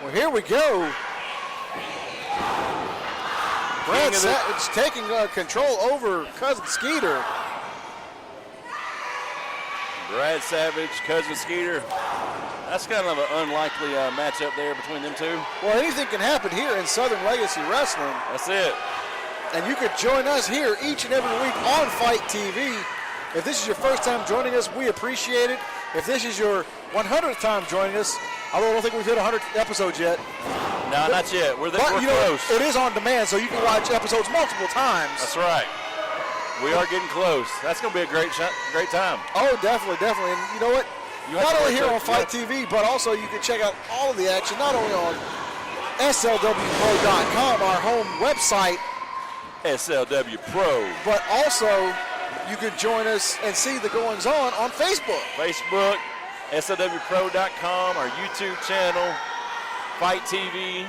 Well, here we go. Brad Savage taking control over Cousin Skeeter. Brad Savage, Cousin Skeeter. That's kind of an unlikely matchup there between them two. Well, anything can happen here in Southern Legacy Wrestling. That's it. And you could join us here each and every week on Fight TV. If this is your first time joining us, we appreciate it. If this is your 100th time joining us, although I don't think we've hit 100 episodes yet. No, not yet. We're close. It is on demand, so you can watch episodes multiple times. That's right. We are getting close. That's going to be a great time. Oh, definitely. And you know what? Not only here on Fight TV, but also you can check out all of the action, not only on SLWPro.com, our home website. SLW Pro. But also, you can join us and see the goings-on on Facebook. Facebook, SLWPro.com, our YouTube channel, Fight TV,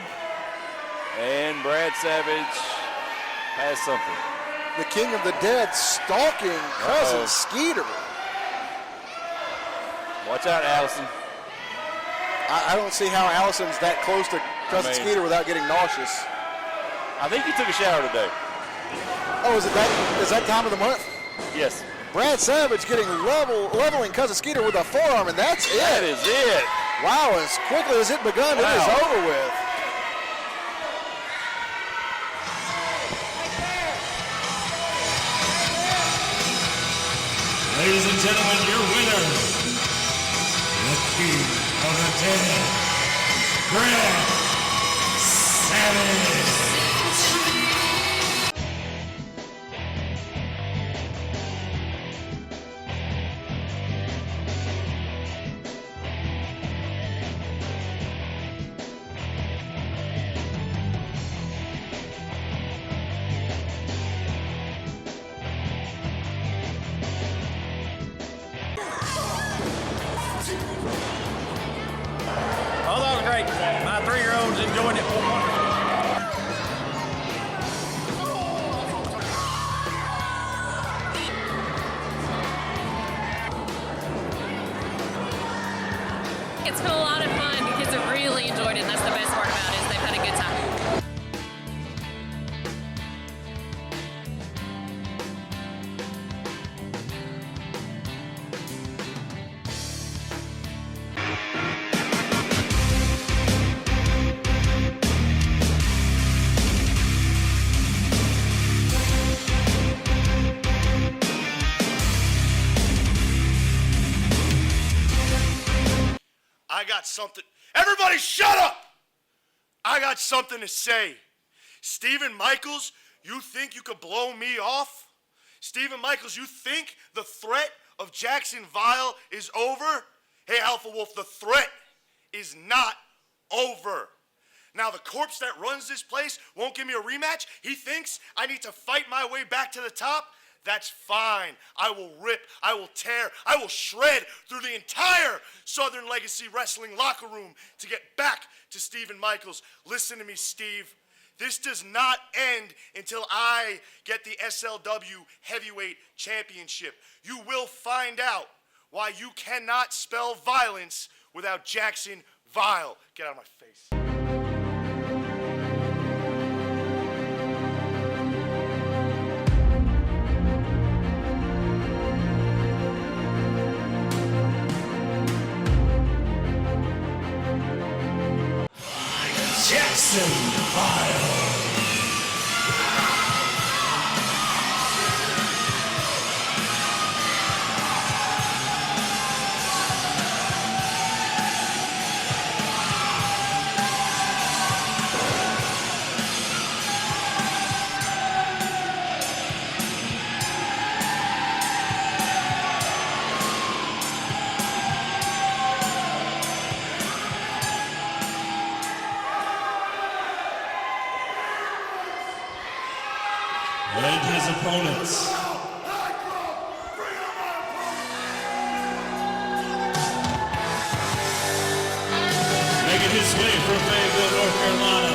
and Brad Savage has something. The King of the Dead stalking Cousin Skeeter. Watch out, Allison. I don't see how Allison's that close to Cousin Skeeter without getting nauseous. I think he took a shower today. Oh, is that time of the month? Yes. Brad Savage getting leveling Cousin Skeeter with a forearm, and that's it. That is it. Wow, as quickly as it begun, it is over with. Ladies and gentlemen, your winner, the King of the Dead, Brad Savage. Oh, that was great. My 3-year-old's enjoying it wonderfully. It's been a lot of fun. The kids have really enjoyed it, and that's the best part about it, is they've had a good time. I got something. Everybody shut up! I got something to say. Stephen Michaels, you think you could blow me off? Stephen Michaels, you think the threat of Jackson Vile is over? Hey, Alpha Wolf, the threat is not over. Now, the corpse that runs this place won't give me a rematch. He thinks I need to fight my way back to the top. That's fine. I will rip, I will tear, I will shred through the entire Southern Legacy Wrestling locker room to get back to Stephen Michaels. Listen to me, Steve. This does not end until I get the SLW Heavyweight Championship. You will find out why you cannot spell violence without Jackson Vile. Get out of my face. Jackson Vile. And his opponents. Making his way from Fayetteville, North Carolina,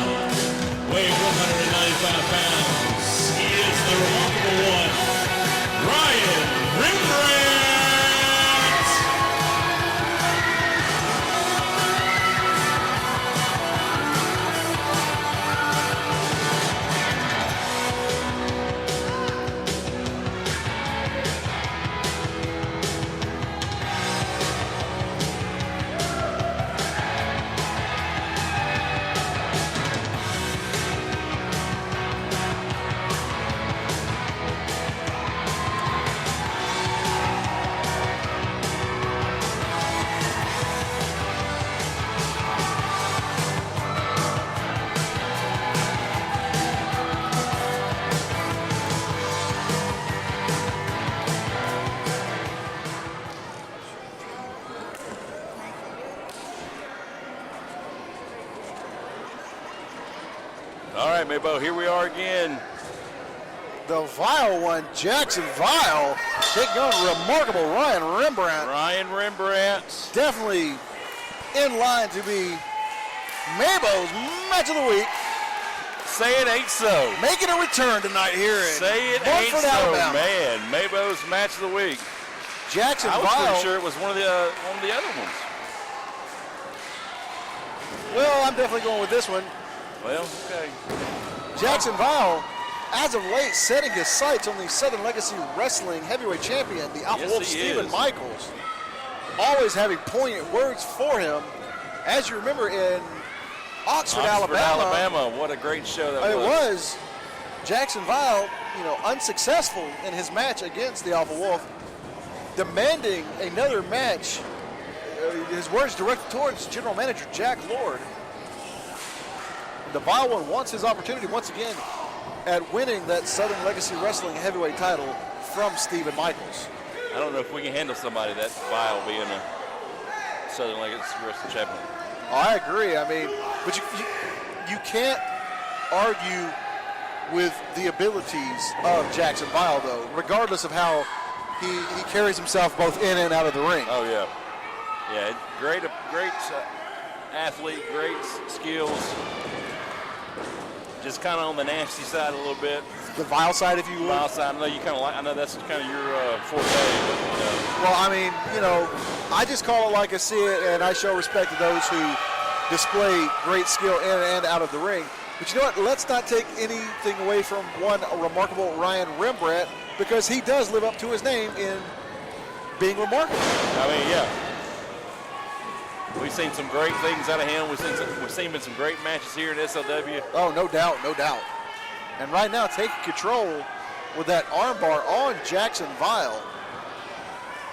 weighing 195 pounds. He is the remarkable one, Ryan Rembrandt. All right, Maybo, here we are again. The Vile one, Jackson Vile, taking on remarkable Ryan Rembrandt. Ryan Rembrandt. Definitely in line to be Maybo's match of the week. Say it ain't so. Making a return tonight here in Say it ain't Montford, so, Alabama. man. Maybo's match of the week. Jackson I was Vile. pretty sure it was one of the other ones. Well, I'm definitely going with this one. Well, okay. Jackson Vile, as of late, setting his sights on the Southern Legacy Wrestling heavyweight champion, the Alpha Yes, Wolf he Stephen is. Michaels. Always having poignant words for him. As you remember in Oxford, Alabama. What a great show that it was. was Jackson Vile, unsuccessful in his match against the Alpha Wolf, demanding another match. His words directed towards General Manager Jack Lord. The Vile one wants his opportunity once again at winning that Southern Legacy Wrestling heavyweight title from Stephen Michaels. I don't know if we can handle somebody that vile being a Southern Legacy Wrestling champion. Oh, I agree. I mean, but you can't argue with the abilities of Jackson Vile, though, regardless of how he carries himself both in and out of the ring. Oh, yeah. Yeah, great athlete, great skills. Just kind of on the nasty side a little bit. The Vile side, if you will. Vile side, I know that's kind of your forte, but Well, I mean, I just call it like I see it, and I show respect to those who display great skill in and out of the ring. But you know what? Let's not take anything away from one remarkable Ryan Rembrandt, because he does live up to his name in being remarkable. I mean, yeah. We've seen some great things out of him. We've seen him in some great matches here at SLW. Oh, no doubt, no doubt. And right now, taking control with that armbar on Jackson Vile.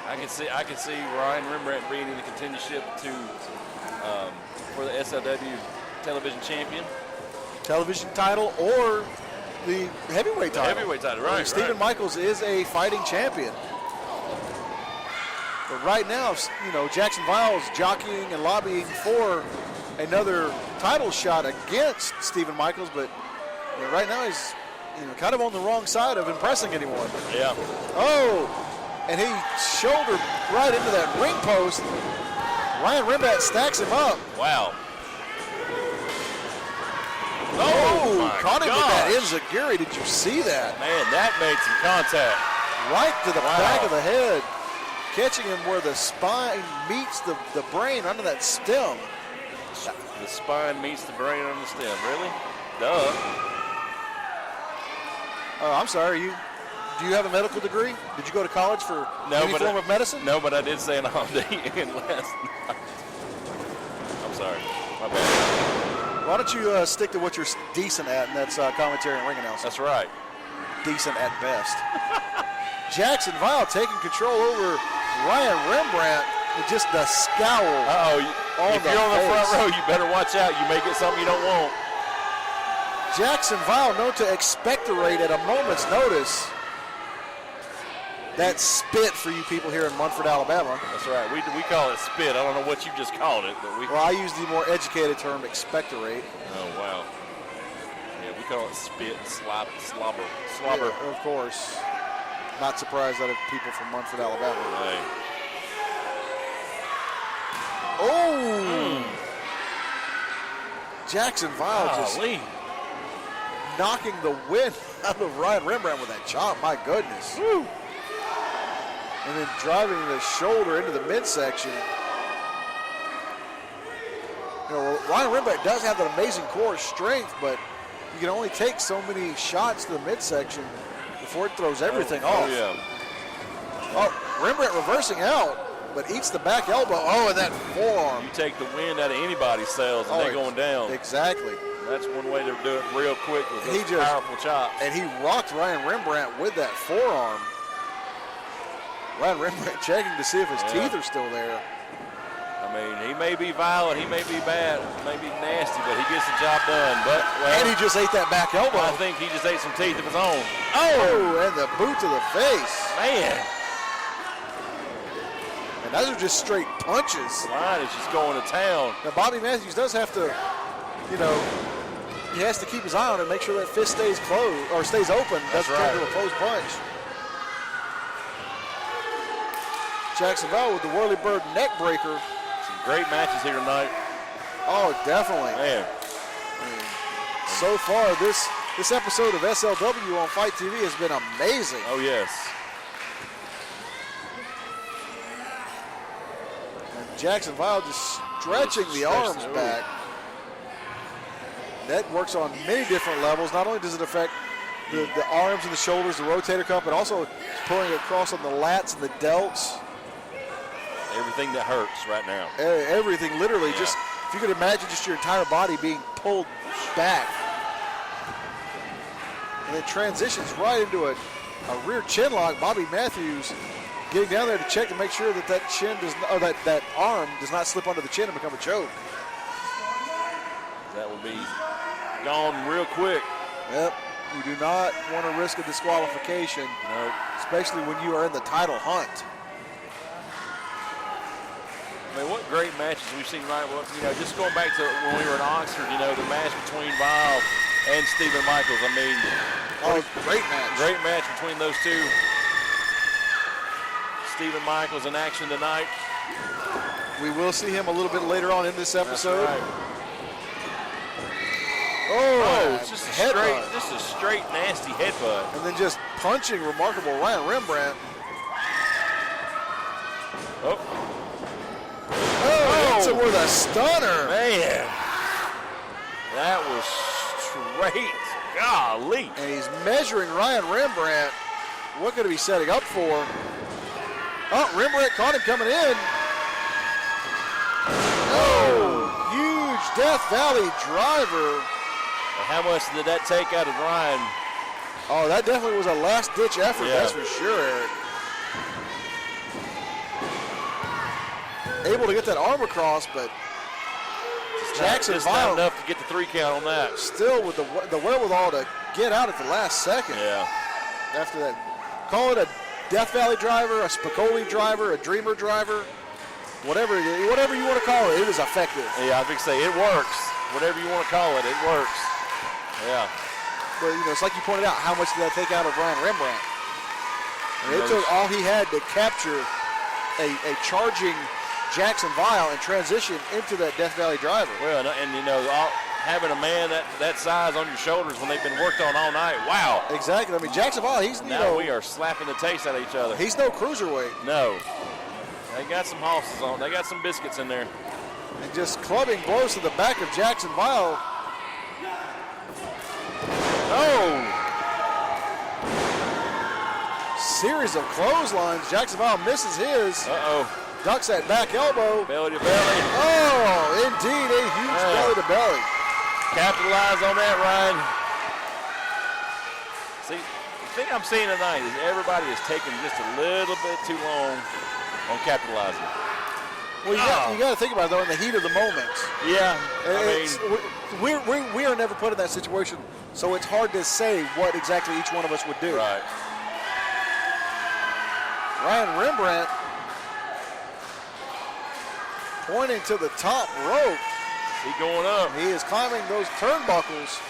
I can see Ryan Rembrandt being in the contendership for the SLW television champion. Television title or the heavyweight title. Heavyweight title, right. Stephen Michaels is a fighting champion. But right now, Jackson Vile is jockeying and lobbying for another title shot against Stephen Michaels, but right now he's kind of on the wrong side of impressing anyone. Yeah. Oh, and he shouldered right into that ring post. Ryan Rembrandt stacks him up. Wow. Caught him with that enziguri. Did you see that? Man, that made some contact. Right to the back of the head. Catching him where the spine meets the brain under that stem. The spine meets the brain on the stem. Really? Duh. Oh, I'm sorry. Do you have a medical degree? Did you go to college for any form of medicine? No, but I did say an all-day in last night. I'm sorry. My bad. Why don't you stick to what you're decent at, and that's commentary and ring announcing. That's right. Decent at best. Jackson Vile taking control over Ryan Rembrandt with just the scowl. If you're on the front row, you better watch out. You may get something you don't want. Jackson Vile known to expectorate at a moment's notice. That spit for you people here in Munford, Alabama. That's right. We call it spit. I don't know what you just called it, but Well, I use the more educated term expectorate. Oh, wow. Yeah, we call it spit, slobber. Yeah, of course. Not surprised out of people from Munford, Alabama. Hey. Oh! Jackson Vile just knocking the wind out of Ryan Rembrandt with that chop. My goodness. Woo. And then driving the shoulder into the midsection. Ryan Rembrandt does have that amazing core strength, but you can only take so many shots to the midsection before it throws everything off. Yeah. Oh, Rembrandt reversing out, but eats the back elbow. Oh, and that forearm. You take the wind out of anybody's sails and they're going down. Exactly. That's one way to do it real quick with those powerful chops. And he rocked Ryan Rembrandt with that forearm. Ryan Rembrandt checking to see if his teeth are still there. I mean, he may be violent, he may be bad, may be nasty, but he gets the job done. But and he just ate that back elbow. I think he just ate some teeth of his own. Oh, and the boot to the face. Man. And those are just straight punches. Ryan is just going to town. Now, Bobby Matthews does have to, he has to keep his eye on it, make sure that fist stays closed or stays open. Doesn't turn into a closed punch. Jackson Vile with the whirly-bird neck breaker. Some great matches here tonight. Oh, definitely. Man. So far, this episode of SLW on Fight TV has been amazing. Oh, yes. And Jackson Vile just stretching the arms back. that works on many different levels. Not only does it affect the arms and the shoulders, the rotator cuff, but also pulling it across on the lats and the delts. Everything that hurts right now. Everything, literally. Just if you could imagine just your entire body being pulled back. And then transitions right into a rear chin lock. Bobby Matthews getting down there to check to make sure that that chin does, or that arm does not slip under the chin and become a choke. That will be gone real quick. Yep. You do not want to risk a disqualification, especially when you are in the title hunt. I mean, what great matches we've seen, right? Well, just going back to when we were in Oxford, the match between Vile and Stephen Michaels. I mean, great match. Great match between those two. Stephen Michaels in action tonight. We will see him a little bit later on in this episode. That's right. It's just a straight nasty headbutt. And then just punching remarkable Ryan Rembrandt. Hits him with a stunner. Man, that was straight. Golly. And he's measuring Ryan Rembrandt. What could he be setting up for? Oh, Rembrandt caught him coming in. Huge Death Valley driver. How much did that take out of Ryan? Oh, that definitely was a last-ditch effort, that's for sure, Eric. Able to get that arm across, but Jackson just Vile not enough to get the 3 count on that. Still with the wherewithal to get out at the last second. Yeah. After that, call it a Death Valley driver, a Spicoli driver, a Dreamer driver, whatever you want to call it, it is effective. Yeah, I think say it works. Whatever you want to call it, it works. Yeah. But it's like you pointed out, how much did that take out of Ryan Rembrandt? It took all he had to capture a charging Jackson Vile and transition into that Death Valley driver. Well, and having a man that size on your shoulders when they've been worked on all night, wow. Exactly. I mean, Jackson Vile, he's we are slapping the taste out of each other. He's no cruiserweight. No. They got some hosses on. They got some biscuits in there. And just clubbing blows to the back of Jackson Vile. Series of clotheslines. Jackson Vile misses his. Ducks that back elbow. Belly to belly. Oh, indeed, a huge belly to belly. Capitalize on that, Ryan. See, the thing I'm seeing tonight is everybody is taking just a little bit too long on capitalizing. Well, you got to think about it, though, in the heat of the moment. Yeah. We are never put in that situation, so it's hard to say what exactly each one of us would do. Right. Ryan Rembrandt pointing to the top rope. He's going up. He is climbing those turnbuckles.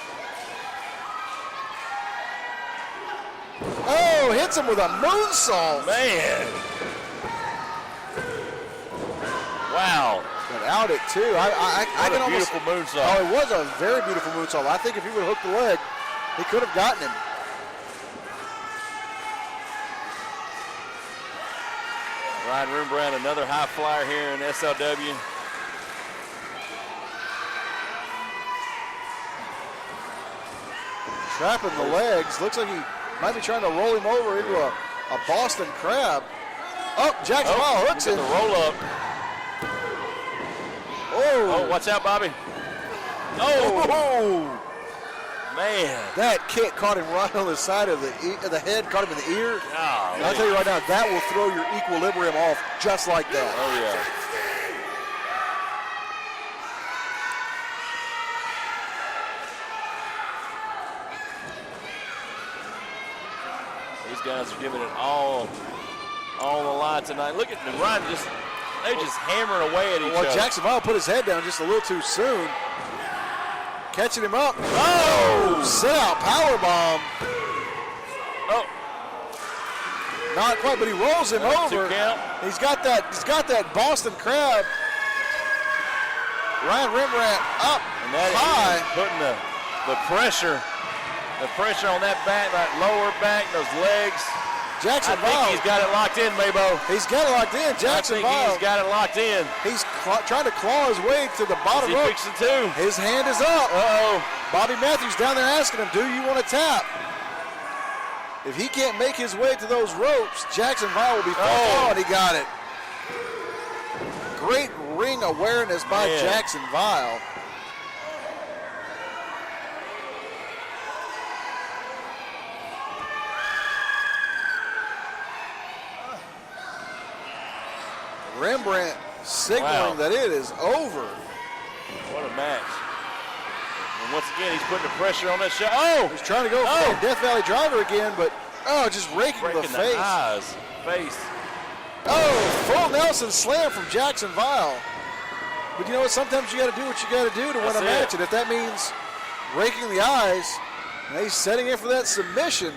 Oh, hits him with a moonsault. Man. Wow. But out it too. I can almost. Beautiful moonsault. Oh, it was a very beautiful moonsault. I think if he would have hooked the leg, he could have gotten him. Ryan Rembrandt, another high flyer here in SLW. Trapping the legs. Looks like he might be trying to roll him over into a Boston Crab. Oh, Jackson Vile hooks him. The roll up. Oh, watch out, Bobby. Oh, man. That kick caught him right on the side of the head, caught him in the ear. Oh, I'll tell you right now, that will throw your equilibrium off just like that. Oh, yeah. These guys are giving it all on the line tonight. Look at Ryan, they're just hammering away at each other. Jackson Vile put his head down just a little too soon. Catching him up. Sit out powerbomb. Not quite, but he rolls him over. 2 count. He's got that Boston Crab. Ryan Rembrandt up And that high. is putting the pressure on that back, that lower back, those legs. Jackson I think Vile. he's got it locked in, Maybo. He's got it locked in. Jackson I think Vile. he's got it locked in. He's trying to claw his way to the bottom He rope. fixing two. His hand is up. Uh-oh. Bobby Matthews down there asking him, do you want to tap? If he can't make his way to those ropes, Jackson Vile will be far. Oh, and he got it. Great ring awareness by Jackson Vile. Rembrandt signaling that it is over. What a match. And once again, he's putting the pressure on that shot. Oh! He's trying to go for a Death Valley driver again, but just raking the face. Face. Oh, full Nelson slam from Jackson Vile. But you know what? Sometimes you got to do what you got to do to win a match. And if that means raking the eyes, he's setting in for that submission.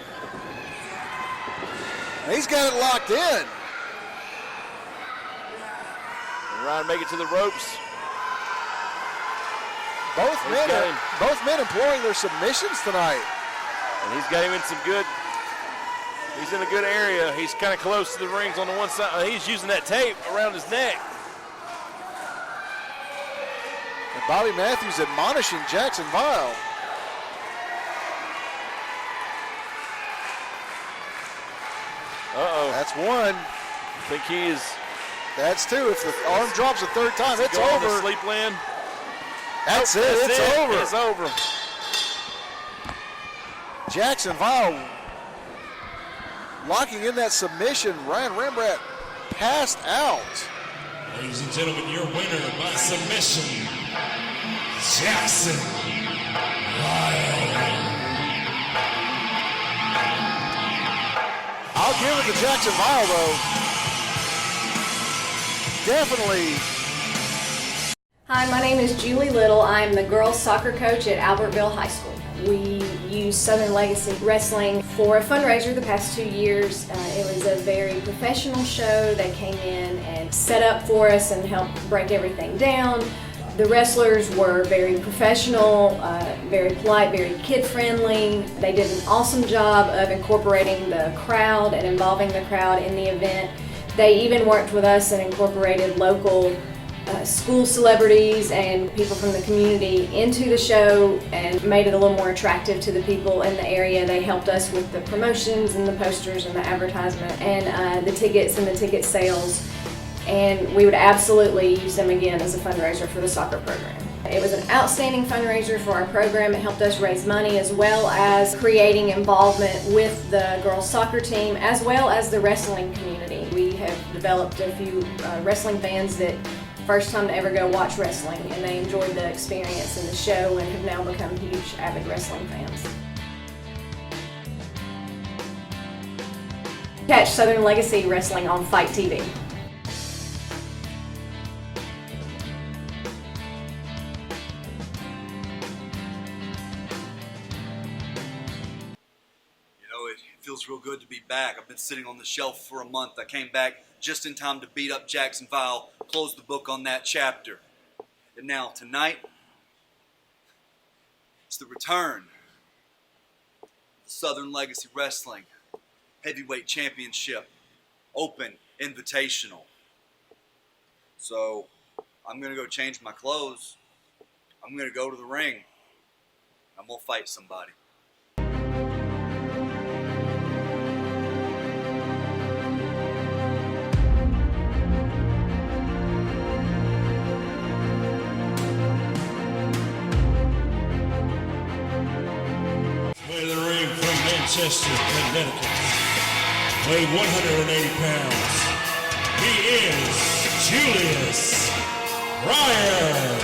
And he's got it locked in. And Ryan make it to the ropes. Both men employing their submissions tonight. And he's got him in some good. He's in a good area. He's kind of close to the rings on the one side. He's using that tape around his neck. And Bobby Matthews admonishing Jackson Vile. Uh-oh. That's one. I think he is. That's two. If the arm drops a third time, it's going over. to sleep land. That's it. It's over. It's over. Jackson Vile locking in that submission. Ryan Rembrandt passed out. Ladies and gentlemen, your winner by submission, Jackson Vile. I'll give it to Jackson Vile, though. Definitely. Hi, my name is Julie Little. I'm the girls soccer coach at Albertville High School. We use Southern Legacy Wrestling for a fundraiser the past 2 years. It was a very professional show. They came in and set up for us and helped break everything down. The wrestlers were very professional, very polite, very kid-friendly. They did an awesome job of incorporating the crowd and involving the crowd in the event. They even worked with us and incorporated local school celebrities and people from the community into the show and made it a little more attractive to the people in the area. They helped us with the promotions and the posters and the advertisement and the tickets and the ticket sales. And we would absolutely use them again as a fundraiser for the soccer program. It was an outstanding fundraiser for our program. It helped us raise money as well as creating involvement with the girls soccer team as well as the wrestling community. We have developed a few wrestling fans that first time to ever go watch wrestling, and they enjoyed the experience and the show and have now become huge avid wrestling fans. Catch Southern Legacy Wrestling on Fight TV. It feels real good to be back. I've been sitting on the shelf for a month. I came back just in time to beat up Jackson Vile, close the book on that chapter. And now, tonight, it's the return of the Southern Legacy Wrestling Heavyweight Championship Open Invitational. So, I'm going to go change my clothes. I'm going to go to the ring. I'm going to fight somebody. The ring from Manchester, Connecticut, weighing 180 pounds. He is Julius Ryan.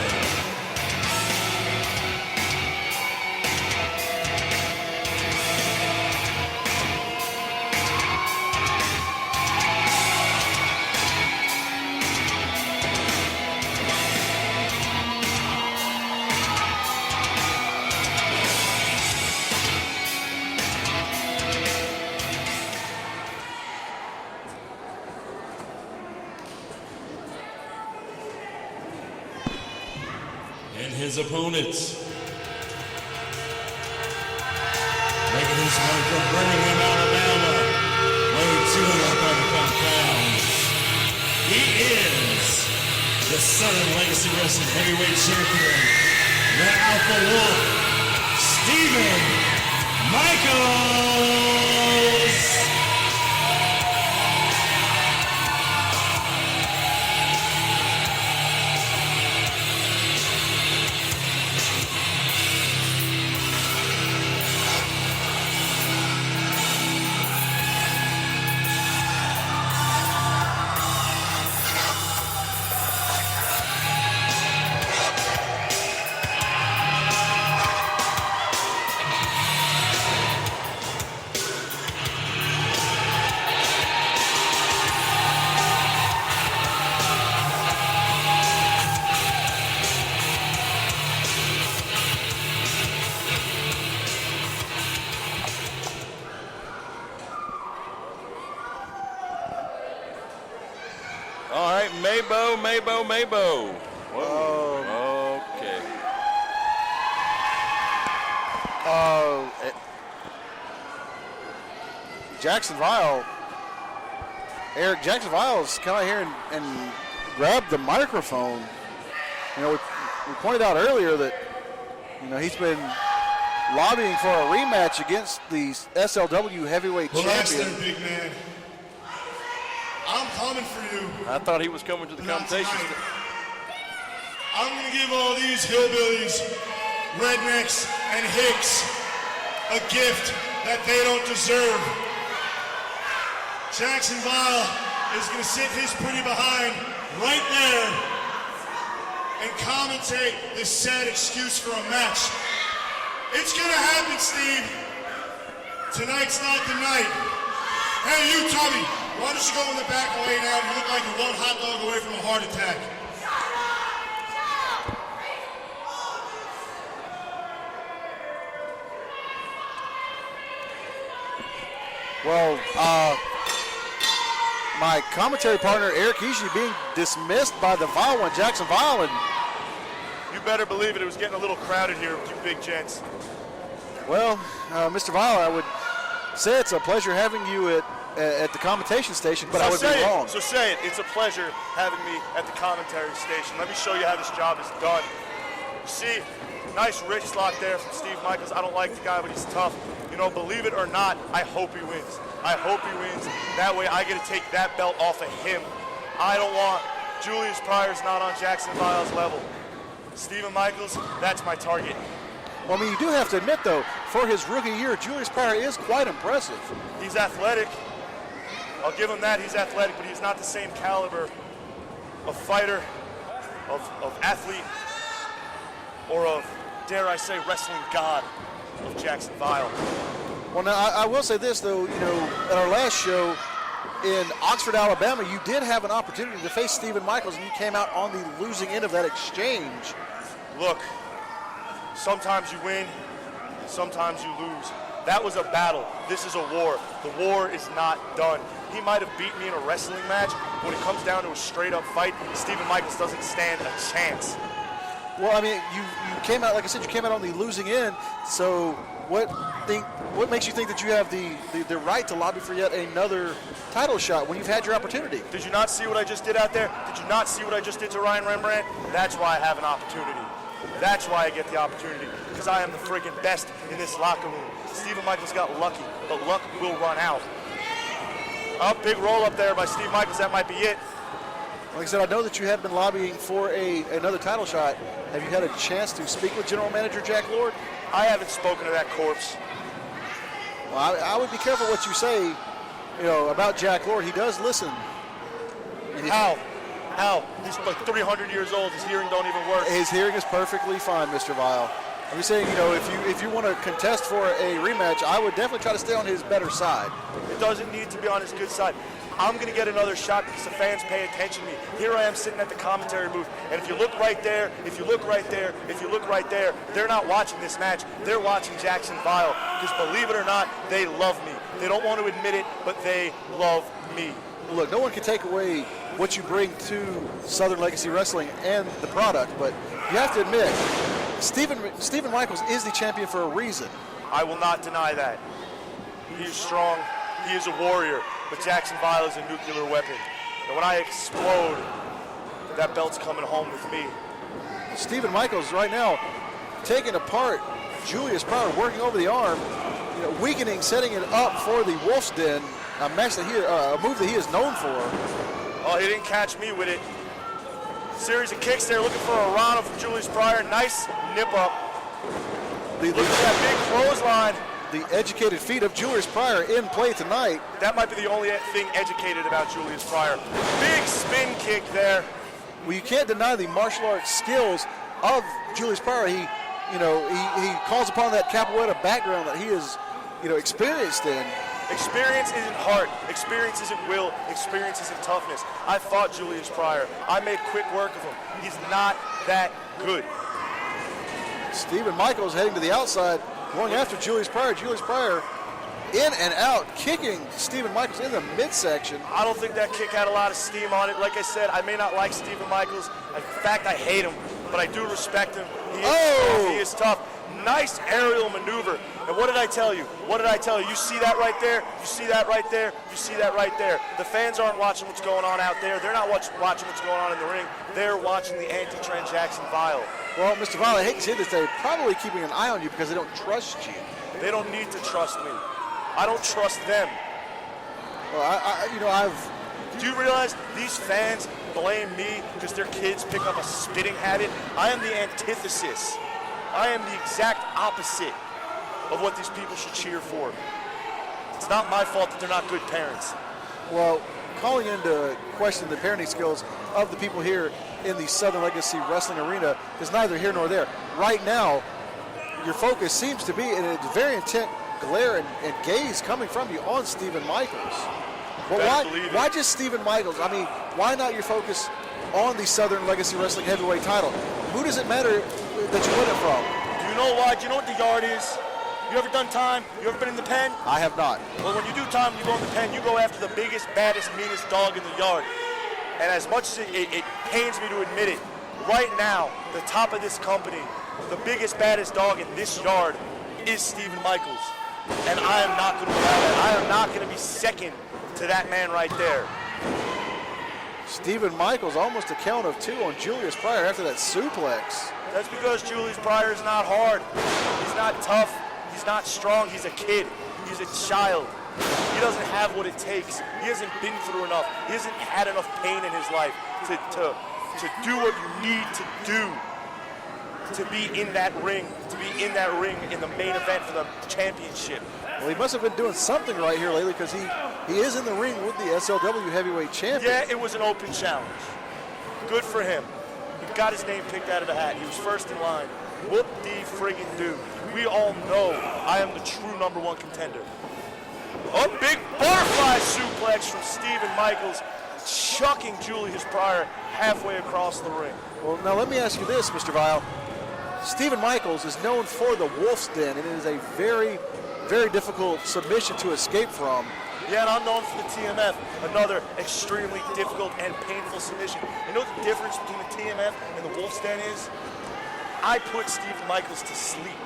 And his opponent, making his way from Birmingham, Alabama, weighing 235 pounds. He is the Southern Legacy Wrestling Heavyweight Champion, the Alpha Wolf, Stephen Michaels. All right, Mabo. Whoa. Okay. Eric Jackson Viles come out here and grabbed the microphone. You know, we pointed out earlier that, you know, he's been lobbying for a rematch against the SLW heavyweight Relax champion. there, big man. I'm coming for you. I thought he was coming to the Not competition. tonight. I'm going to give all these hillbillies, rednecks, and hicks a gift that they don't deserve. Jackson Vile is going to sit his pretty behind right there and commentate this sad excuse for a match. It's going to happen, Steve. Tonight's not the night. Hey, you, Tommy, why don't you go in the back and lay down? You look like you're one hot dog away from a heart attack. Well, my commentary partner, Eric Ishii, being dismissed by the Vile one, Jackson Vile, and You better believe it. It was getting a little crowded here with you big gents. well, Mr. Vile, I would say it's a pleasure having you at the commentation station, but I would be wrong. So say it. It's a pleasure having me at the commentary station. Let me show you how this job is done. See, nice wrist lock there from Steve Michaels. I don't like the guy, but he's tough. You know, believe it or not, I hope he wins. I hope he wins. That way I get to take that belt off of him. I don't want Julius Pryor's not on Jackson Vile's level. Stephen Michaels, that's my target. Well, I mean, you do have to admit, though, for his rookie year, Julius Pryor is quite impressive. He's athletic. I'll give him that. He's athletic, but he's not the same caliber of fighter, of athlete, or of, dare I say, wrestling god of Jackson Vile. Well, now, I will say this, though, you know, at our last show in Oxford, Alabama, you did have an opportunity to face Stephen Michaels, and you came out on the losing end of that exchange. Look, sometimes you win, sometimes you lose. That was a battle. This is a war. The war is not done. He might have beat me in a wrestling match. When it comes down to a straight-up fight, Stephen Michaels doesn't stand a chance. Well, I mean, you came out, like I said, you came out on the losing end. So what makes you think that you have the right to lobby for yet another title shot when you've had your opportunity? Did you not see what I just did out there? Did you not see what I just did to Ryan Rembrandt? That's why I have an opportunity. That's why I get the opportunity, because I am the friggin' best in this locker room. Stephen Michaels got lucky, but luck will run out. Oh, big roll up there by Steve Michaels. That might be it. Like I said, I know that you have been lobbying for another title shot. Have you had a chance to speak with General Manager Jack Lord? I haven't spoken to that corpse. Well, I would be careful what you say, you know, about Jack Lord. He does listen. How? He's like 300 years old. His hearing don't even work. His hearing is perfectly fine, Mr. Vile. I'm just saying, you know, if you want to contest for a rematch, I would definitely try to stay on his better side. It doesn't need to be on his good side. I'm going to get another shot because the fans pay attention to me. Here I am sitting at the commentary booth, and if you look right there, if you look right there, if you look right there, they're not watching this match. They're watching Jackson Vile because, believe it or not, they love me. They don't want to admit it, but they love me. Look, no one can take away what you bring to Southern Legacy Wrestling and the product, but you have to admit, Stephen Michaels is the champion for a reason. I will not deny that. He is strong. He is a warrior. But Jackson Vile is a nuclear weapon. And when I explode, that belt's coming home with me. Stephen Michaels right now taking apart Julius Pryor, working over the arm, weakening, setting it up for the Wolf's Den, a move that he is known for. Oh, he didn't catch me with it. Series of kicks there, looking for a Rana from Julius Pryor. Nice nip up. Look at that big clothesline. The educated feet of Julius Pryor in play tonight. That might be the only thing educated about Julius Pryor. Big spin kick there. Well, you can't deny the martial arts skills of Julius Pryor. He calls upon that capoeira background that he is, experienced in. Experience isn't heart. Experience isn't will. Experience isn't toughness. I fought Julius Pryor. I made quick work of him. He's not that good. Stephen Michaels heading to the outside, going after Julius Pryor. Julius Pryor in and out, kicking Stephen Michaels in the midsection. I don't think that kick had a lot of steam on it. Like I said, I may not like Stephen Michaels. In fact, I hate him, but I do respect him. He is tough. Nice aerial maneuver. And what did I tell you? You see that right there? You see that right there? You see that right there? The fans aren't watching what's going on out there. They're not watching what's going on in the ring. They're watching the anti-Trent Jackson Vile. Well, Mr. Vile, I hate to say this, they're probably keeping an eye on you because they don't trust you. They don't need to trust me. I don't trust them. Well, Do you realize these fans blame me because their kids pick up a spitting habit? I am the antithesis. I am the exact opposite of what these people should cheer for. It's not my fault that they're not good parents. Well, calling into question the parenting skills of the people here in the Southern Legacy Wrestling Arena is neither here nor there. Right now, your focus seems to be in a very intent glare and gaze coming from you on Stephen Michaels. But why just Stephen Michaels? I mean, why not your focus on the Southern Legacy Wrestling Heavyweight title? Who does it matter that you win it from? Do you know why? Do you know what the yard is? You ever done time? You ever been in the pen? I have not. Well, when you do time, you go in the pen, you go after the biggest, baddest, meanest dog in the yard. And as much as it pains me to admit it, right now, the top of this company, the biggest, baddest dog in this yard is Stephen Michaels. And I am not going to allow that. I am not going to be second to that man right there. Stephen Michaels almost a count of two on Julius Pryor after that suplex. That's because Julius Pryor is not hard. He's not tough. He's not strong. He's a kid. He's a child. He doesn't have what it takes. He hasn't been through enough. He hasn't had enough pain in his life to do what you need to do to be in that ring, in the main event for the championship. Well, he must have been doing something right here lately because he is in the ring with the SLW heavyweight champion. Yeah, it was an open challenge. Good for him. He got his name picked out of a hat. He was first in line. Whoop-de-friggin-do. We all know I am the true #1 contender. A big butterfly suplex from Stephen Michaels, chucking Julius Pryor halfway across the ring. Well, now let me ask you this, Mr. Vile. Stephen Michaels is known for the Wolf's Den, and it is a very, very difficult submission to escape from. Yeah, and I'm known for the TMF, another extremely difficult and painful submission. You know what the difference between the TMF and the Wolf's Den is? I put Stephen Michaels to sleep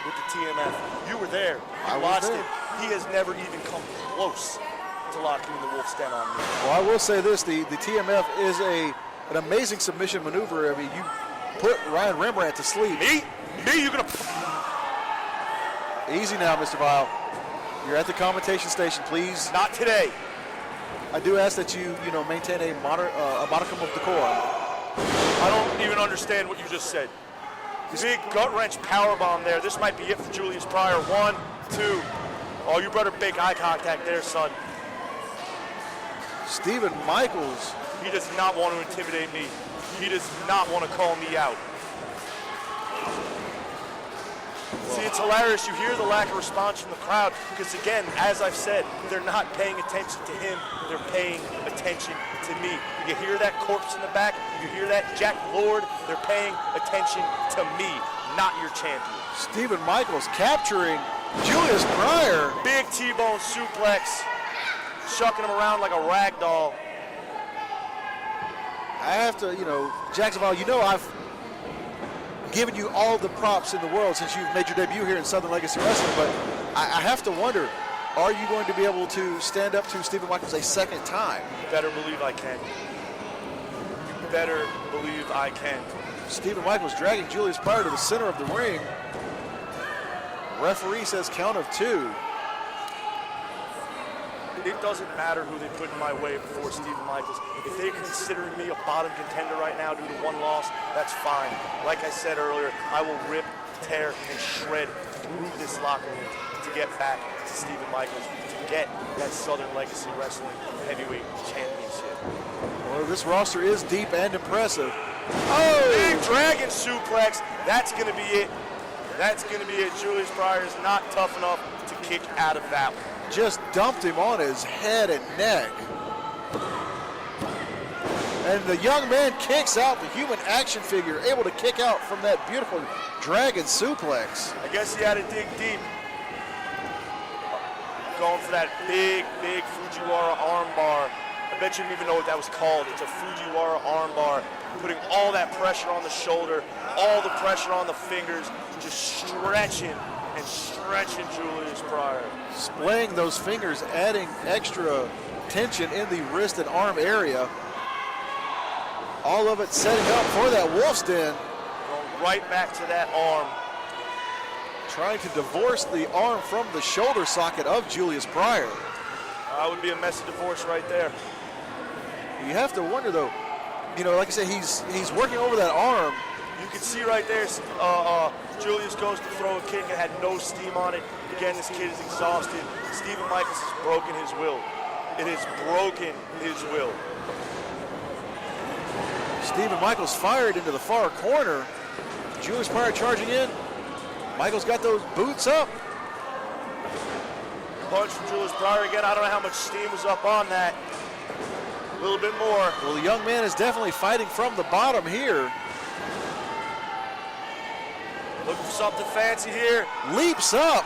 with the TMF. You were there. You watched it. He has never even come close to locking in the Wolf's Den on me. Well, I will say this, the TMF is an amazing submission maneuver. I mean, you put Ryan Rembrandt to sleep. Me? You're going to... Easy now, Mr. Vile. You're at the commentation station, please. Not today. I do ask that you maintain a modicum of decorum. I don't even understand what you just said. Big gut-wrench powerbomb there. This might be it for Julius Pryor. 1, 2. Oh, you better make eye contact there, son. Stephen Michaels. He does not want to intimidate me. He does not want to call me out. See, it's hilarious. You hear the lack of response from the crowd because, again, as I've said, they're not paying attention to him. They're paying attention to me. You hear that corpse in the back? You hear that Jack Lord? They're paying attention to me, not your champion. Stephen Michaels capturing Julius Pryor. Big T-bone suplex, shucking him around like a rag doll. I have to, Jacksonville, I've given you all the props in the world since you've made your debut here in Southern Legacy Wrestling, but I have to wonder, are you going to be able to stand up to Stephen Michaels a second time? You better believe I can. You better believe I can. Stephen Michaels dragging Julius Pryor to the center of the ring. Referee says count of 2. It doesn't matter who they put in my way before Stephen Michaels. If they're considering me a bottom contender right now due to 1 loss, that's fine. Like I said earlier, I will rip, tear, and shred through this locker room to get back to Stephen Michaels, to get that Southern Legacy Wrestling Heavyweight Championship. Well, this roster is deep and impressive. Big dragon suplex. That's going to be it. That's going to be it. Julius Pryor is not tough enough to kick out of that one. Just dumped him on his head and neck. And the young man kicks out the human action figure, able to kick out from that beautiful dragon suplex. I guess he had to dig deep. Going for that big Fujiwara armbar. I bet you didn't even know what that was called. It's a Fujiwara armbar. Putting all that pressure on the shoulder, all the pressure on the fingers, just stretching and stretching Julius Pryor. Splaying those fingers, adding extra tension in the wrist and arm area. All of it setting up for that Wolf's Den. Going right back to that arm. Trying to divorce the arm from the shoulder socket of Julius Pryor. That would be a messy divorce right there. You have to wonder though, you know, like I said, he's working over that arm. You can see right there, Julius goes to throw a kick and had no steam on it. Again, this kid is exhausted. Stephen Michaels has broken his will. It has broken his will. Stephen Michaels fired into the far corner. Julius Pryor charging in. Michaels got those boots up. Punch from Julius Pryor again. I don't know how much steam was up on that. A little bit more. Well, the young man is definitely fighting from the bottom here. Looking for something fancy here. Leaps up.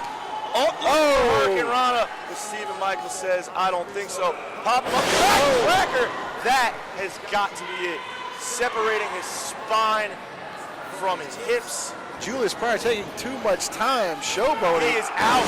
Hurricane Rana. But Stephen Michaels says, I don't think so. Pop him up. Cracker. That has got to be it. Separating his spine from his hips. Julius Pryor taking too much time showboating. He is out.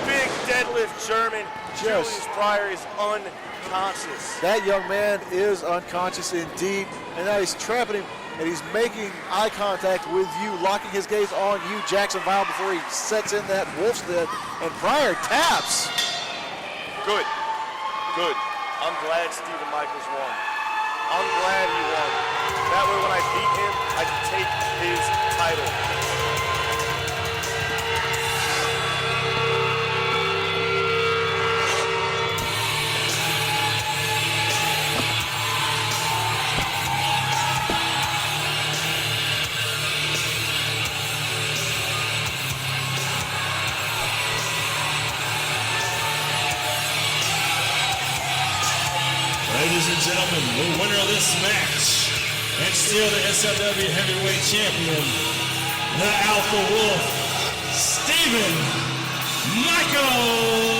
Big deadlift German. Julius Pryor is unconscious. That young man is unconscious indeed. And now he's trapping him, and he's making eye contact with you, locking his gaze on you, Jackson Vile, before he sets in that Wolf's Den. And Pryor taps. Good. Good. I'm glad Stephen Michaels won. I'm glad he won. That way when I beat him, I can take his title. Ladies and gentlemen, the winner of this match and still the SLW Heavyweight Champion, the Alpha Wolf, Stephen Michaels.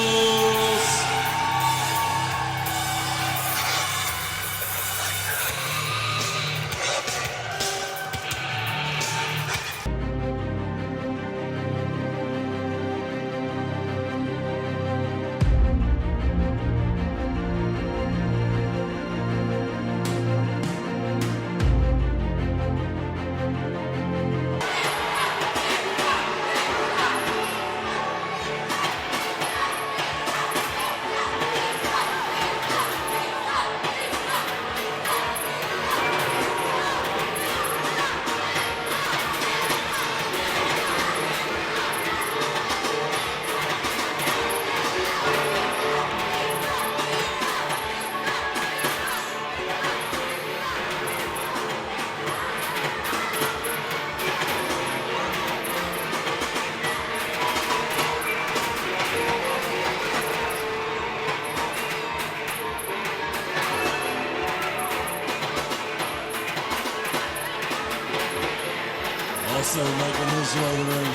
Also making his way to the ring,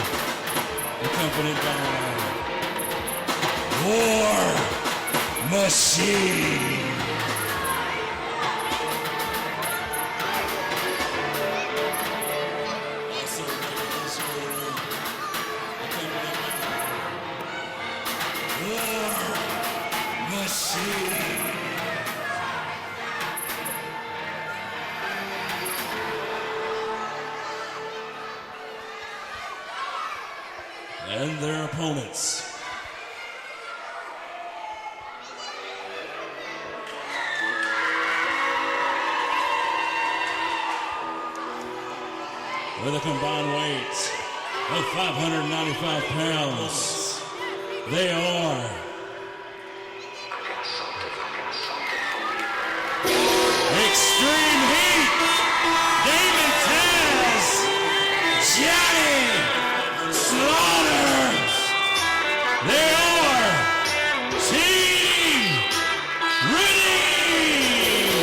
accompanied by War Machine. Also making his way to the ring, accompanied by War Machine. and their opponents. With a combined weight of 595 pounds, they are Extreme Heat, Damon Taz, Johnny Slaughter. They are Team Redeem.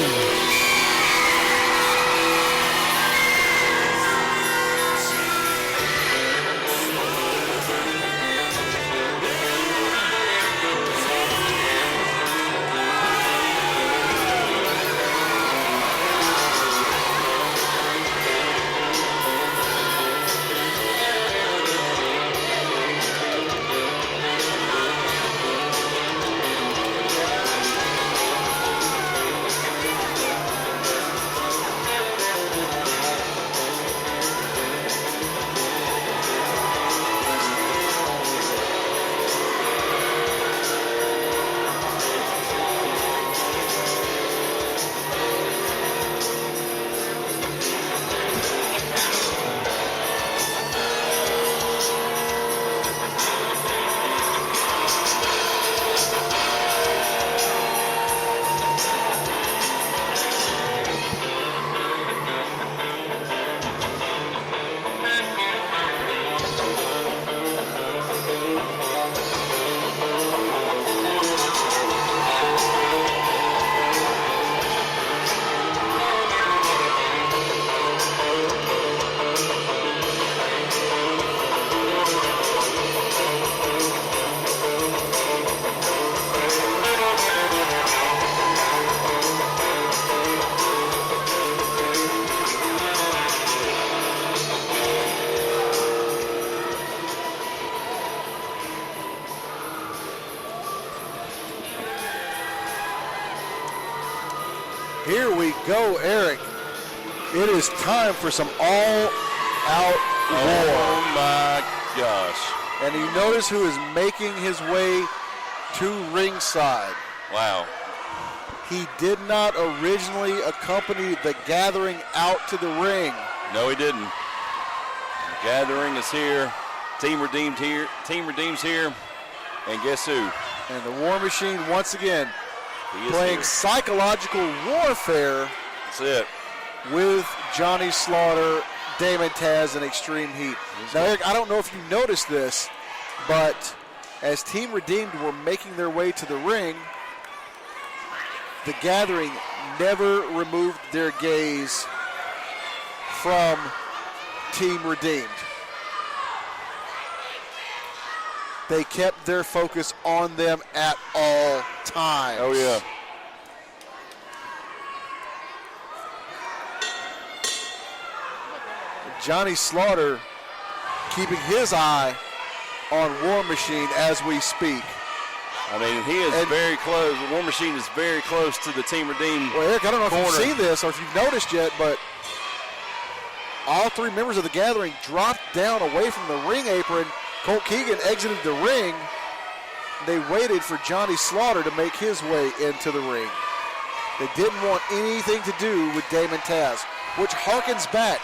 Here we go, Eric. It is time for some all-out war. Oh my gosh. And you notice who is making his way to ringside. Wow. He did not originally accompany the Gathering out to the ring. No, he didn't. The Gathering is here. Team Redeemed here. Team Redeemed's here. And guess who? And the War Machine once again He is playing here. psychological warfare That's it. with Johnny Slaughter, Damon Taz, and Extreme Heat. Now, Eric, I don't know if you noticed this, but as Team Redeemed were making their way to the ring, the Gathering never removed their gaze from Team Redeemed. They kept their focus on them at all times. Oh, yeah. Johnny Slaughter keeping his eye on War Machine as we speak. I mean, he is very close. The War Machine is very close to the Team Redeemed. Well, Eric, I don't know if corner. you've seen this or if you've noticed yet, but all three members of the Gathering dropped down away from the ring apron. Colt Keegan exited the ring. They waited for Johnny Slaughter to make his way into the ring. They didn't want anything to do with Damon Taz, which harkens back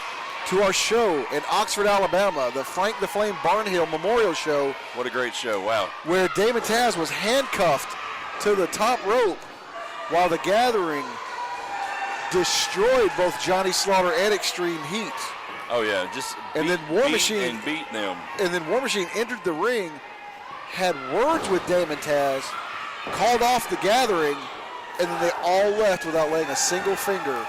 to our show in Oxford, Alabama, the Frank the Flame Barnhill Memorial Show. What a great show. Wow. Where Damon Taz was handcuffed to the top rope while the Gathering destroyed both Johnny Slaughter and Extreme Heat. Oh, yeah. Just beat them. And then War Machine entered the ring, had words with Damon Taz, called off the Gathering, and then they all left without laying a single finger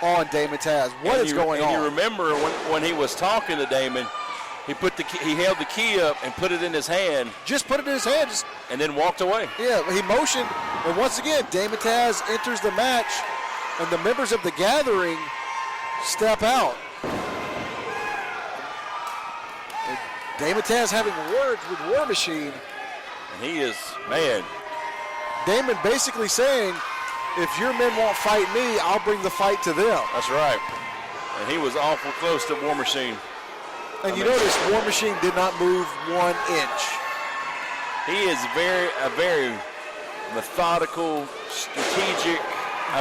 on Damon Taz. What is going on? And you remember when he was talking to Damon, he held the key up and put it in his hand. Just put it in his hand. And then walked away. Yeah, he motioned. And once again, Damon Taz enters the match, and the members of the Gathering step out. And Damon Taz having words with War Machine. And he is, man. Damon basically saying, if your men won't fight me, I'll bring the fight to them. That's right. And he was awful close to War Machine. And you notice War Machine did not move 1 inch. He is a very methodical, strategic.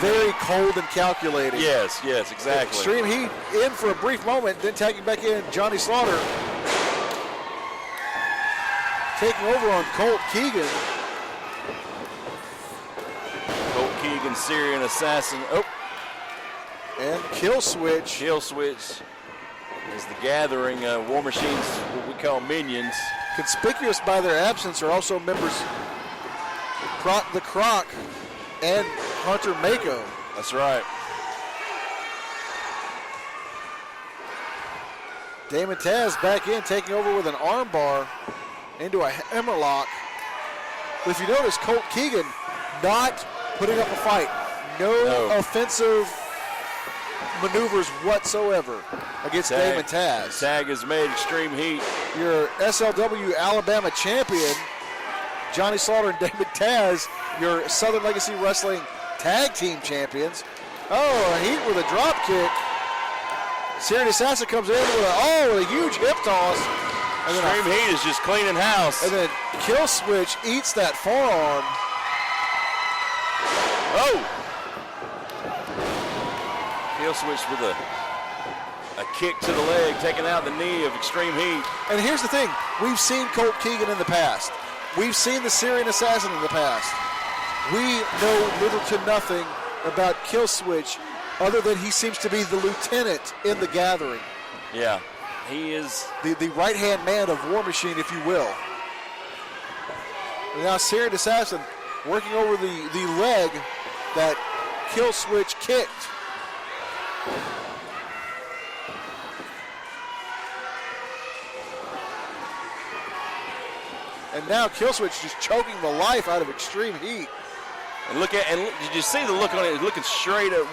Very cold and calculated. Yes, exactly. Extreme Heat in for a brief moment, then tagging back in Johnny Slaughter. Taking over on Colt Keegan. Colt Keegan, Syrian Assassin. Oh. And Kill Switch. Kill Switch is the gathering. War Machines, what we call minions. Conspicuous by their absence are also members Croc the Croc and Hunter Mako. That's right. Damon Taz back in, taking over with an armbar into a hammerlock. But if you notice, Colt Keegan not putting up a fight. No offensive maneuvers whatsoever against Damon Taz. Tag has made Extreme Heat. Your SLW Alabama champion, Johnny Slaughter and Damon Taz, your Southern Legacy Wrestling Tag Team champions. Oh, a Heat with a drop kick. Syrian Assassin comes in with a huge hip toss. And Extreme Heat is just cleaning house. And then Kill Switch eats that forearm. Oh! Kill Switch with a kick to the leg, taking out the knee of Extreme Heat. And here's the thing. We've seen Colt Keegan in the past. We've seen the Syrian Assassin in the past. We know little to nothing about Kill Switch other than he seems to be the lieutenant in the gathering. Yeah, he is. The right-hand man of War Machine, if you will. And now Syrian Assassin working over the leg that Kill Switch kicked. And now Kill Switch just choking the life out of Extreme Heat. And did you see the look on it? Looking straight at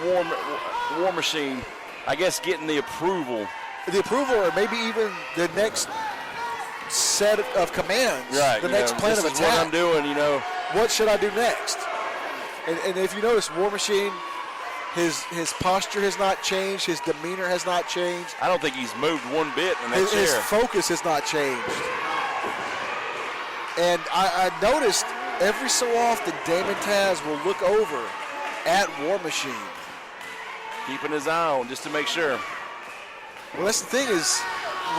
War Machine. I guess getting the approval. The approval, or maybe even the next set of commands. Right. The next plan of attack. This is what I'm doing, What should I do next? And if you notice, War Machine, his posture has not changed. His demeanor has not changed. I don't think he's moved one bit in that chair. His focus has not changed. And I noticed every so often Damon Taz will look over at War Machine. Keeping his eye on just to make sure. Well, that's the thing is,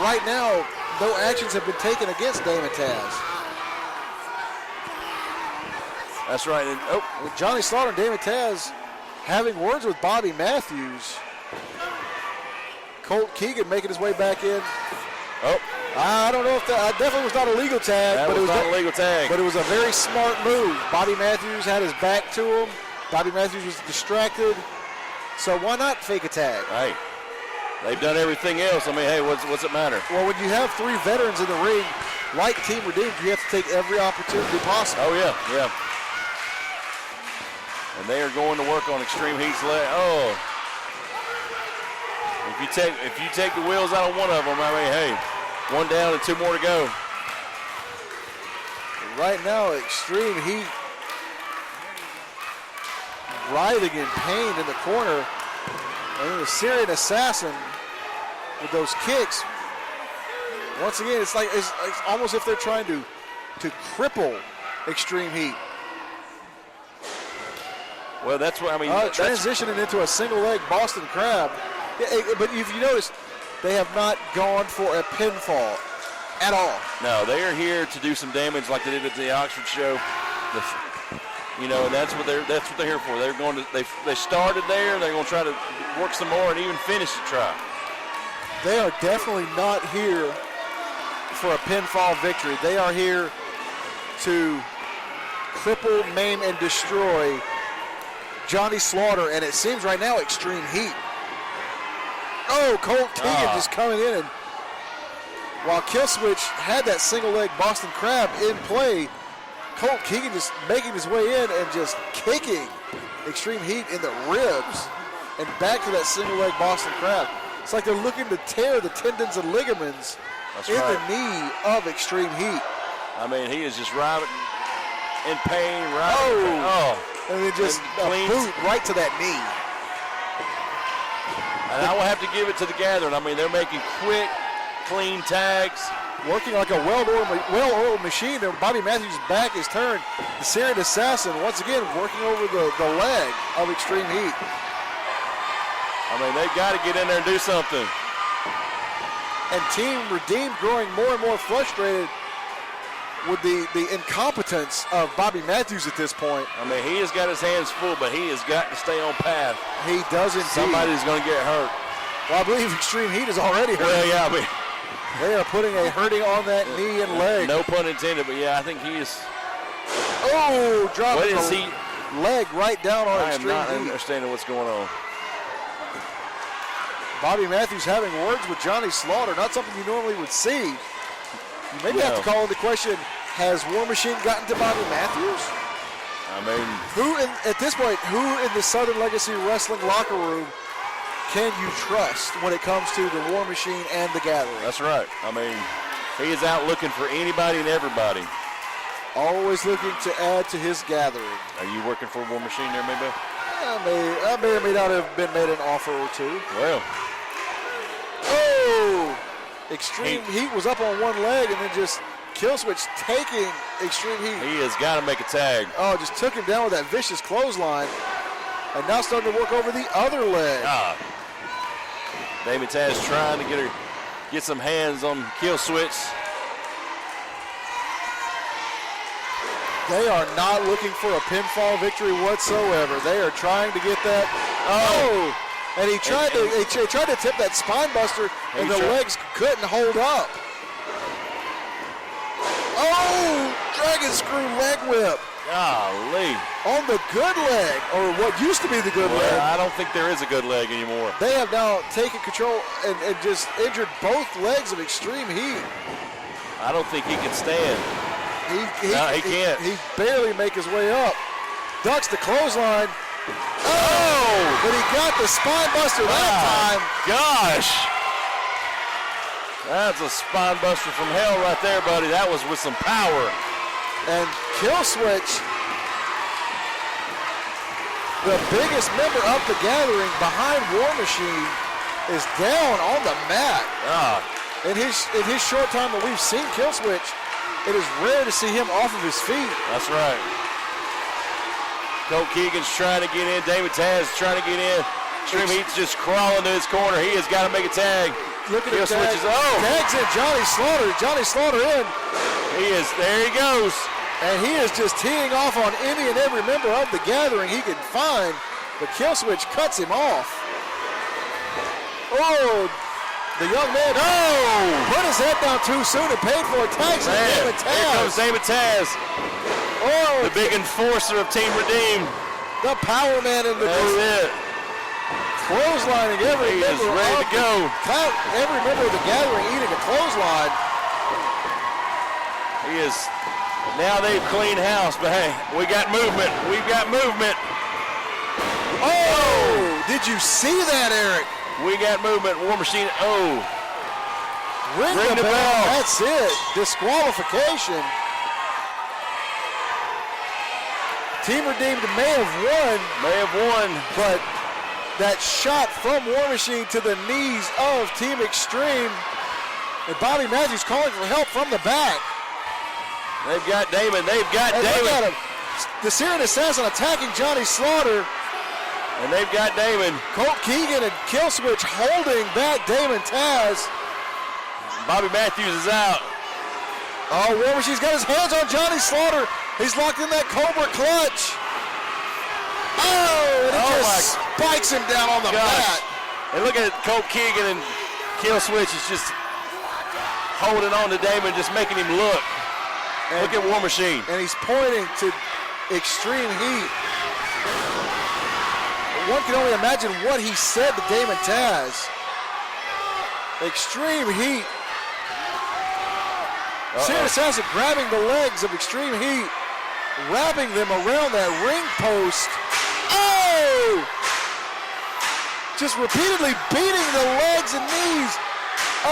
right now, no actions have been taken against Damon Taz. That's right. And, with Johnny Slaughter and Damon Taz having words with Bobby Matthews. Colt Keegan making his way back in. Oh. I don't know if that definitely was not a legal tag. That was not a legal tag. But it was a very smart move. Bobby Matthews had his back to him. Bobby Matthews was distracted. So why not fake a tag? Right. They've done everything else. I mean, hey, what's it matter? Well, when you have 3 veterans in the ring, like Team Redeemed, you have to take every opportunity possible. Oh, yeah. And they are going to work on Extreme Heat's leg. Oh. If you take the wheels out of one of them, I mean, hey, 1 down and 2 more to go. Right now, Extreme Heat writhing in pain in the corner. And then the Syrian Assassin with those kicks. Once again, it's almost if they're trying to cripple Extreme Heat. Well, that's what I mean. Transitioning into a single leg Boston Crab. Yeah, but if you notice, they have not gone for a pinfall at all. No, they are here to do some damage like they did at the Oxford show. And that's what they're here for. They're going to they started there. They're going to try to work some more and even finish the try. They are definitely not here for a pinfall victory. They are here to cripple, maim, and destroy Johnny Slaughter, and it seems right now Extreme Heat. Oh, Colt Keegan just coming in, and while Killswitch had that single leg Boston Crab in play, Colt Keegan just making his way in and just kicking Extreme Heat in the ribs and back to that single leg Boston Crab. It's like they're looking to tear the tendons and ligaments the knee of Extreme Heat. I mean, he is just writhing in pain, And then just a boot right to that knee. And I will have to give it to the gathering. I mean, they're making quick, clean tags. Working like a well-oiled machine. Bobby Matthews' back is turned. The Syrian Assassin, once again, working over the leg of Extreme Heat. I mean, they've got to get in there and do something. And Team Redeemed growing more and more frustrated with the incompetence of Bobby Matthews at this point. I mean, he has got his hands full, but he has got to stay on path. He does indeed. Somebody's going to get hurt. Well, I believe Extreme Heat is already hurt. Well, yeah, I mean, they are putting a hurting on that knee and leg. no pun intended, but yeah, I think he is. Oh, dropping What is the he? leg right down on I am Extreme not Heat. understanding what's going on. Bobby Matthews having words with Johnny Slaughter, not something you normally would see. You maybe have to call into question, has War Machine gotten to Bobby Matthews? I mean, At this point, who in the Southern Legacy Wrestling locker room can you trust when it comes to the War Machine and the Gathering? that's right. I mean, he is out looking for anybody and everybody. Always looking to add to his gathering. Are you working for War Machine there, maybe? I may or may not have been made an offer or two. Well, Oh! Extreme Heat was up on one leg and then just Killswitch taking Extreme Heat. he has got to make a tag. Oh, just took him down with that vicious clothesline. And now starting to work over the other leg. Damon Taz trying to get some hands on Killswitch. They are not looking for a pinfall victory whatsoever. They are trying to get that. Oh! And he tried to tip that spine buster, and the legs couldn't hold up. Oh! Dragon screw leg whip Golly. on the good leg, or what used to be the good Well, leg. I don't think there is a good leg anymore. They have now taken control and just injured both legs of Extreme Heat. I don't think he can stand. No, he can't. He barely make his way up. Ducks the clothesline. Oh! But he got the spine buster that time. Gosh. That's a spine buster from hell right there, buddy. That was with some power. And Killswitch, the biggest member of the Gathering behind War Machine, is down on the mat. In his short time that we've seen Killswitch, it is rare to see him off of his feet. That's right. Colt Keegan's trying to get in. David Taz is trying to get in. Extreme Heat's just crawling to his corner. He has got to make a tag. Look at him. Killswitch is tags in Johnny Slaughter. Johnny Slaughter in. There he goes. And he is just teeing off on any and every member of the Gathering he can find. But Killswitch cuts him off. Oh, the young man, put his head down too soon and paid for a tag. Man, here comes David Taz. Oh, The big enforcer of Team Redeemed. the power man in the That's group. it. Clotheslining every He is member ready to go. Every member of the Gathering eating a clothesline. He is. Now they've cleaned house, but hey, we got movement. We've got movement. Oh, did you see that, Eric? We got movement. War Machine. Oh, Ring the bell. That's it. Disqualification. Team Redeemed may have won, but that shot from War Machine to the knees of Team Extreme, and Bobby Matthews calling for help from the back. they've got Damon. They've got And look at Damon. him. The Syrian Assassin attacking Johnny Slaughter. And they've got Damon. Colt Keegan and Killswitch holding back Damon Taz. Bobby Matthews is out. Oh, War Machine's got his hands on Johnny Slaughter. He's locked in that Cobra clutch. Oh, and it just spikes him down on the mat. And look at Colt Keegan and Killswitch is just holding on to Damon, just making him look. And, look at War Machine. And he's pointing to Extreme Heat. One can only imagine what he said to Damon Taz. Extreme Heat. Syrian Assassin grabbing the legs of Extreme Heat, wrapping them around that ring post. Oh! Just repeatedly beating the legs and knees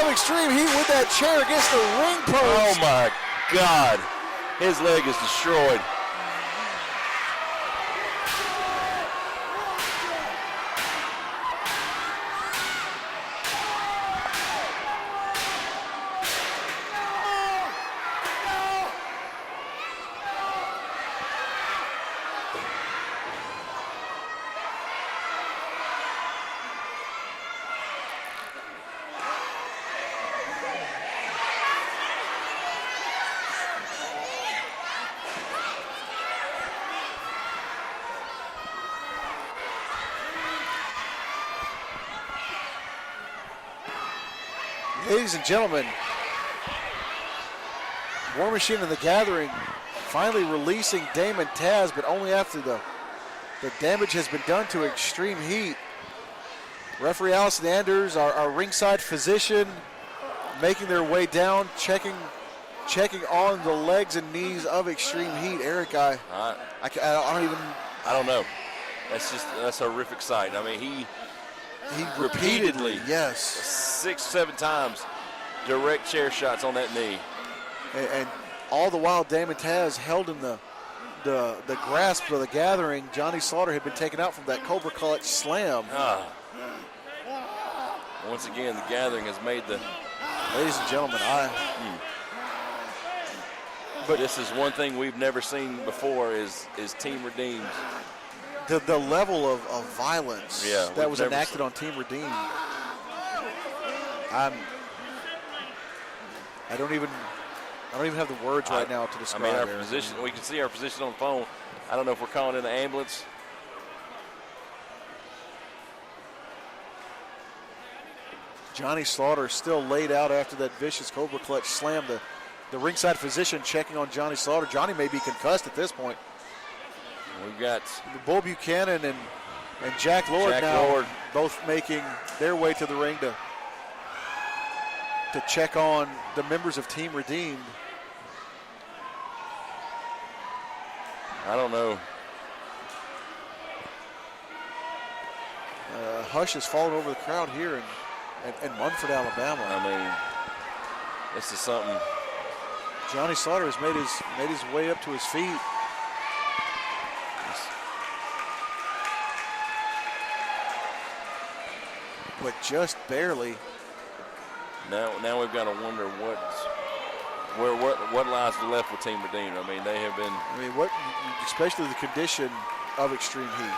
of Extreme Heat with that chair against the ring post. Oh my God. His leg is destroyed. Ladies and gentlemen, War Machine and the Gathering finally releasing Damon Taz, but only after the damage has been done to Extreme Heat. Referee Allison Anders, our ringside physician, making their way down, checking on the legs and knees of Extreme Heat. Eric, I don't know. That's a horrific sight. I mean, he repeatedly, yes, 6-7 times, direct chair shots on that knee, and all the while Damon Taz held in the grasp of the Gathering. Johnny Slaughter had been taken out from that Cobra Clutch slam. Once again, the Gathering has made the. Ladies and gentlemen, But this is one thing we've never seen before is Team Redeemed. The level of violence that was enacted on Team Redeemed. I don't even have the words right now to describe. I mean, our position. We can see our position on the phone. I don't know if we're calling in an ambulance. Johnny Slaughter still laid out after that vicious Cobra Clutch slam. The ringside physician checking on Johnny Slaughter. Johnny may be concussed at this point. We've got Bull Buchanan and Jack Lord both making their way to the ring to check on the members of Team Redeemed. I don't know. Hush has fallen over the crowd here in Munford, Alabama. I mean, this is something. Johnny Slaughter has made his way up to his feet. But just barely. Now we've got to wonder what lies left with Team Redeemed. I mean, they have been. I mean, especially the condition of Extreme Heat.